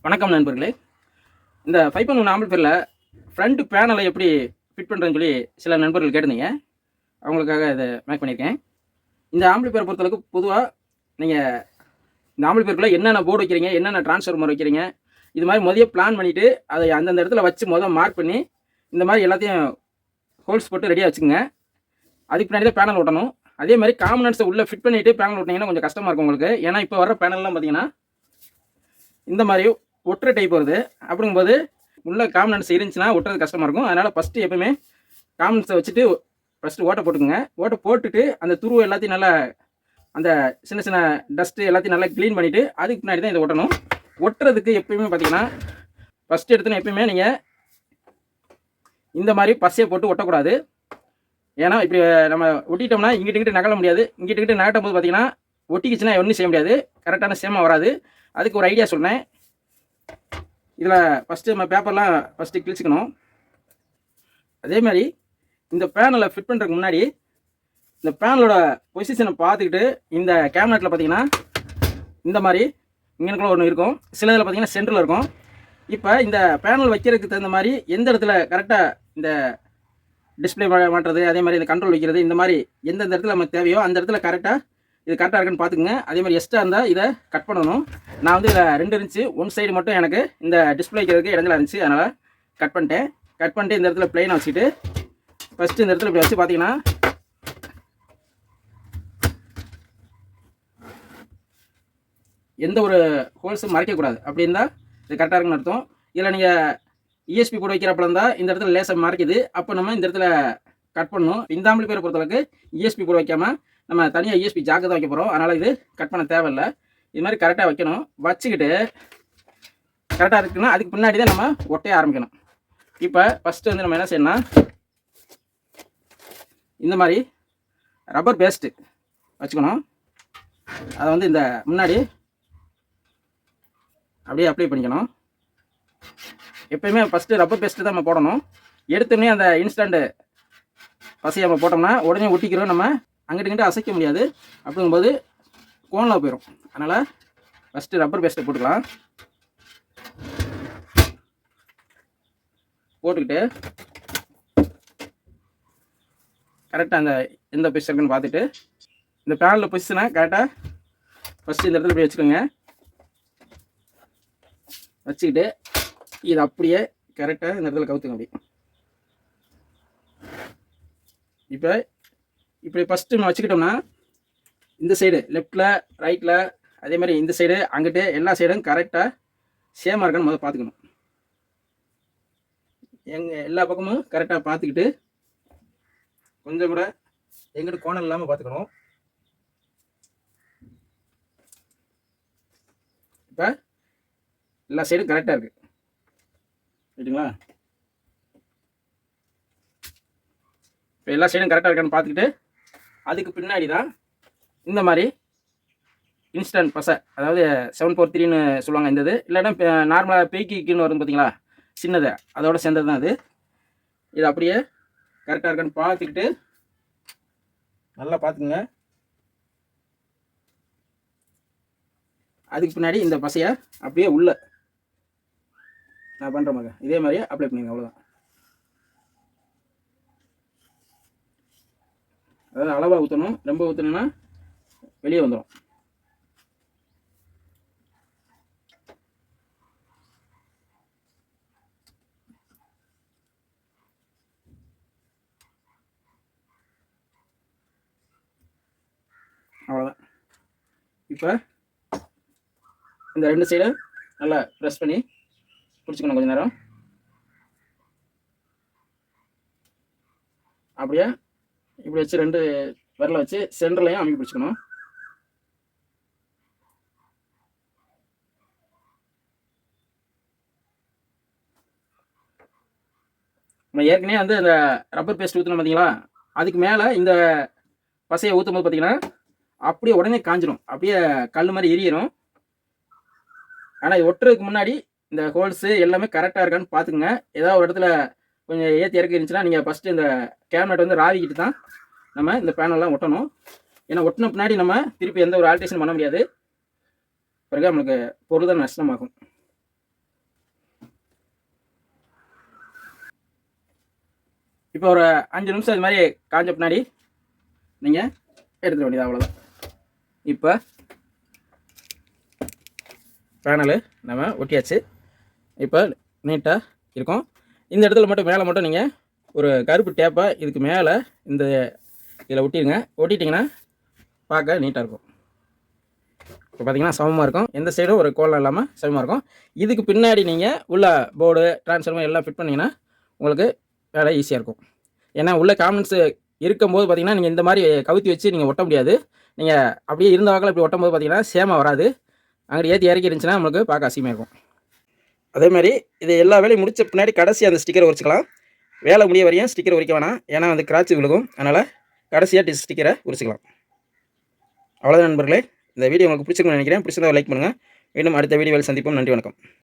வணக்கம் நண்பர்களே. இந்த 5.1 ஆம்பிளிஃபையரில் ஃப்ரண்ட் பேனலை எப்படி ஃபிட் பண்ணுறதுன்னு சொல்லி சில நண்பர்கள் கேட்டிருந்தீங்க. அவங்களுக்காக இதை மேக் பண்ணியிருக்கேன். இந்த ஆம்பிளிஃபையரை பொறுத்தளவுக்கு பொதுவாக நீங்கள் இந்த ஆம்பிளிஃபையருக்குள்ளே என்னென்ன போர்டு வைக்கிறீங்க, என்னென்ன டிரான்ஸ்ஃபார்மர் வைக்கிறீங்க, இது மாதிரி முதல்ல பிளான் பண்ணிவிட்டு அதை அந்தந்த இடத்துல வச்சு மார்க் பண்ணி இந்த மாதிரி எல்லாத்தையும் ஹோல்ஸ் போட்டு ரெடியாக வச்சுக்கோங்க. அதுக்கு பின்னாடி தான் பேனல் ஓட்டணும். அதே மாதிரி காம்பனன்ட்ஸை உள்ளே ஃபிட் பண்ணிவிட்டு பேனல் ஓட்டினீங்கன்னா கொஞ்சம் கஷ்டமாக இருக்கும் உங்களுக்கு. ஏன்னா இப்போ வர பேனல்லாம் பார்த்தீங்கன்னா இந்த மாதிரி ஒட்டுற டைப் வருது. அப்படிங்கும்போது உள்ள காம்பனன்ட்ஸ் இருந்துச்சுன்னா ஒட்டுறது கஷ்டமாக இருக்கும். அதனால் ஃபஸ்ட்டு எப்பவுமே காம்பனன்ட்ஸை வச்சுட்டு ஃபஸ்ட்டு ஓட்டை போட்டுக்குங்க. ஓட்டை போட்டுட்டு அந்த துருவை எல்லாத்தையும் நல்லா அந்த சின்ன சின்ன டஸ்ட்டு எல்லாத்தையும் நல்லா க்ளீன் பண்ணிவிட்டு அதுக்கு பின்னாடி தான் இதை ஒட்டணும். ஒட்டுறதுக்கு எப்பயுமே பார்த்தீங்கன்னா ஃபஸ்ட்டு எடுத்துன்னு எப்பயுமே நீங்கள் இந்த மாதிரி பசையை போட்டு ஒட்டக்கூடாது. ஏன்னா இப்படி நம்ம ஒட்டிட்டோம்னா இங்கிட்ட நகல முடியாது. இங்கிட்ட நகட்டும் போது பார்த்தீங்கன்னா ஒட்டிக்கிச்சுன்னா ஒன்றும் செய்ய முடியாது, கரெக்டான சேமாக வராது. அதுக்கு ஒரு ஐடியா சொன்னேன். இதில் ஃபஸ்ட்டு நம்ம பேப்பர்லாம் ஃபஸ்ட்டு கிழிச்சிக்கணும். அதே மாதிரி இந்த பேனலை ஃபிட் பண்ணுறதுக்கு முன்னாடி இந்த பேனலோட பொசிஷனை பார்த்துக்கிட்டு இந்த கேபினெட்டில் பார்த்தீங்கன்னா இந்த மாதிரி இங்கனுக்குள்ள ஒன்று இருக்கும், சில இதில் பார்த்தீங்கன்னா சென்டரில் இருக்கும். இப்போ இந்த பேனல் வைக்கிறதுக்கு தகுந்த மாதிரி எந்த இடத்துல கரெக்டாக இந்த டிஸ்பிளே மாட்டுறது, அதே மாதிரி இந்த கண்ட்ரோல் வைக்கிறது, இந்த மாதிரி எந்தெந்த இடத்துல நமக்கு தேவையோ அந்த இடத்துல கரெக்டாக இது கரெக்டாக இருக்குன்னு பார்த்துக்குங்க. அதே மாதிரி எக்ஸ்ட்ரா இருந்தால் இதை கட் பண்ணணும். நான் வந்து இதில் 2 இருந்துச்சு, ஒன் சைடு மட்டும் எனக்கு இந்த டிஸ்பிளே வைக்கிறதுக்கு இடங்களா இருந்துச்சு, அதனால் கட் பண்ணிட்டு இந்த இடத்துல பிளெயினாக வச்சுட்டு ஃபஸ்ட்டு இந்த இடத்துல இப்படி வச்சு பார்த்தீங்கன்னா எந்த ஒரு ஹோல்ஸும் மறைக்கக்கூடாது. அப்படி இருந்தால் இது கரெக்டாக இருக்குன்னு அர்த்தம். இதில் நீங்கள் இஎஸ்பி போட வைக்கிறப்பல இருந்தால் இந்த இடத்துல லேசாக மறைக்குது, அப்போ நம்ம இந்த இடத்துல கட் பண்ணணும். இந்த ஆம்பிளிஃபையரை பொறுத்தளவுக்கு இஎஸ்பி போட வைக்காமல் நம்ம தனியாக இஎஸ்பி ஜாக்கு தான் வைக்க போகிறோம். அதனால் இது கட் பண்ண தேவையில்லை. இது மாதிரி கரெக்டாக வைக்கணும். வச்சுக்கிட்டு கரெக்டாக இருக்குன்னா அதுக்கு பின்னாடி தான் நம்ம ஒட்டையை ஆரம்பிக்கணும். இப்போ ஃபஸ்ட்டு வந்து நம்ம என்ன செய்யணும்னா இந்த மாதிரி ரப்பர் பேஸ்ட்டு வச்சுக்கணும். அதை வந்து இந்த முன்னாடி அப்படியே அப்ளை பண்ணிக்கணும். எப்பயுமே ஃபஸ்ட்டு ரப்பர் பேஸ்ட்டு தான் நம்ம போடணும். எடுத்தோடனே அந்த இன்ஸ்டண்ட்டு பசையை நம்ம போட்டோம்னா உடனே ஒட்டிக்கிறோம், நம்ம அங்கிட்டு அசைக்க முடியாது. அப்படிங்கும்போது கோனில் போயிடும். அதனால் ஃபஸ்ட்டு ரப்பர் பேஸ்ட்டை போட்டுக்கலாம். போட்டுக்கிட்டு கரெக்டாக அந்த எந்த பொசிஷன் இருக்குன்னு பார்த்துட்டு இந்த பேனலில் பொசிஷனை கரெக்டாக ஃபஸ்ட்டு இந்த இடத்துல போய் வச்சுக்கோங்க. வச்சுக்கிட்டு இது அப்படியே கரெக்டாக இந்த இடத்துல கவுத்துங்க. அப்படி இப்போ இப்படி ஃபஸ்ட்டு நம்ம வச்சுக்கிட்டோம்னா இந்த சைடு லெஃப்டில் ரைட்டில் அதே மாதிரி இந்த சைடு அங்கிட்டு எல்லா சைடும் கரெக்டாக சேமாக இருக்கான்னு முதல்ல பார்த்துக்கணும். எல்லா பக்கமும் கரெக்டாக பார்த்துக்கிட்டு கொஞ்சம் கூட எங்கிட்ட கோணல் இல்லாமல் பார்த்துக்கணும். இப்போ எல்லா சைடும் கரெக்டாக இருக்குது, ரைட்டுங்களா? இப்போ எல்லா சைடும் கரெக்டாக இருக்கான்னு பார்த்துக்கிட்டு அதுக்கு பின்னாடி தான் இந்த மாதிரி இன்ஸ்டன்ட் பசை, அதாவது 743ன்னு சொல்லுவாங்க இந்த இது. இல்லைன்னா நார்மலாக பெய்கிக்குன்னு வரும் பார்த்தீங்களா, சின்னது, அதோட சேர்ந்தது தான் அது. இது அப்படியே கரெக்டாக இருக்கான்னு பார்த்துக்கிட்டு நல்லா பார்த்துக்குங்க. அதுக்கு பின்னாடி இந்த பசையை அப்படியே உள்ள நான் பண்ணுற மாதிரி இதே மாதிரியே அப்ளை பண்ணிங்க. அவ்வளோதான். அதாவது அளவாக ஊற்றணும், ரொம்ப ஊற்றணுன்னா வெளியே வந்துடும். அவ்வளோதான். இப்போ இந்த 2 சைடும் நல்லா ப்ரெஸ் பண்ணி பிடிச்சிக்கணும் கொஞ்சம் நேரம். அப்படியே இப்படி வச்சு 2 விரலை வச்சு சென்டர்லையும் அமைக்க பிடிச்சிக்கணும். நம்ம ஏற்கனவே வந்து அந்த ரப்பர் பேஸ்ட் ஊற்றணும் பார்த்தீங்களா, அதுக்கு மேலே இந்த பசையை ஊற்றும் போது பார்த்தீங்கன்னா அப்படியே உடனே காஞ்சிடும், அப்படியே கல் மாதிரி எரியிடும். ஆனால் இது ஒட்டுறதுக்கு முன்னாடி இந்த ஹோல்ஸு எல்லாமே கரெக்டாக இருக்கான்னு பார்த்துக்குங்க. ஏதாவது ஒரு இடத்துல கொஞ்சம் ஏற்றி இறக்கி இருந்துச்சுன்னா நீங்கள் ஃபஸ்ட்டு இந்த கேபினெட் வந்து ராவிக்கிட்டு தான் நம்ம இந்த பேனல்லாம் ஒட்டணும். ஏன்னா ஒட்டின பின்னாடி நம்ம திருப்பி எந்த ஒரு ஆல்ட்ரேஷன் பண்ண முடியாது, பிறகு நம்மளுக்கு பொருள் தான் நஷ்டமாகும். இப்போ ஒரு 5 நிமிஷம் இது மாதிரி காஞ்ச பின்னாடி நீங்கள் எடுத்துட வேண்டியது அவ்வளோதான். இப்போ பேனலு நம்ம ஒட்டியாச்சு. இப்போ நீட்டாக இருக்கும். இந்த இடத்துல மட்டும் மேலே மட்டும் நீங்கள் ஒரு கருப்பு டேப்பை இதுக்கு மேலே இந்த இதில் ஒட்டிடுங்க. ஒட்டிட்டிங்கன்னா பார்க்க நீட்டாக இருக்கும். இப்போ பார்த்தீங்கன்னா சமமாக இருக்கும். எந்த சைடும் ஒரு கோலம் இல்லாமல் சமமாக இருக்கும். இதுக்கு பின்னாடி நீங்கள் உள்ள போர்டு ட்ரான்ஸ்ஃபார்மர் எல்லாம் ஃபிட் பண்ணிங்கன்னா உங்களுக்கு வேலை ஈஸியாக இருக்கும். ஏன்னா உள்ள காம்பனன்ட்ஸு இருக்கும்போது பார்த்தீங்கன்னா நீங்கள் இந்த மாதிரி கவுத்தி வச்சு நீங்கள் ஒட்ட முடியாது. நீங்கள் அப்படியே இருந்த வாக்கில் இப்படி ஒட்டும் போது பார்த்தீங்கன்னா சேமாக வராது. அங்கே ஏற்றி இறக்கி இருந்துச்சுன்னா நம்மளுக்கு பார்க்க அசிங்கமாக இருக்கும். அதே மாதிரி இது எல்லா வேலையும் முடித்த பின்னாடி கடைசி அந்த ஸ்டிக்கரை உரிச்சிக்கலாம். வேலை முடிய வரையும் ஸ்டிக்கர் உரிக்க வேணாம். ஏன்னா வந்து கிராட்சி விழுகும். அதனால் கடைசியாக ஸ்டிக்கரை உரிச்சிக்கலாம். அவ்வளோதான் நண்பர்களே. இந்த வீடியோ உங்களுக்கு பிடிச்சிருக்குன்னு நினைக்கிறேன். பிடிச்சிருந்தா லைக் பண்ணுங்கள். மீண்டும் அடுத்த வீடியோவில் சந்திப்போம். நன்றி, வணக்கம்.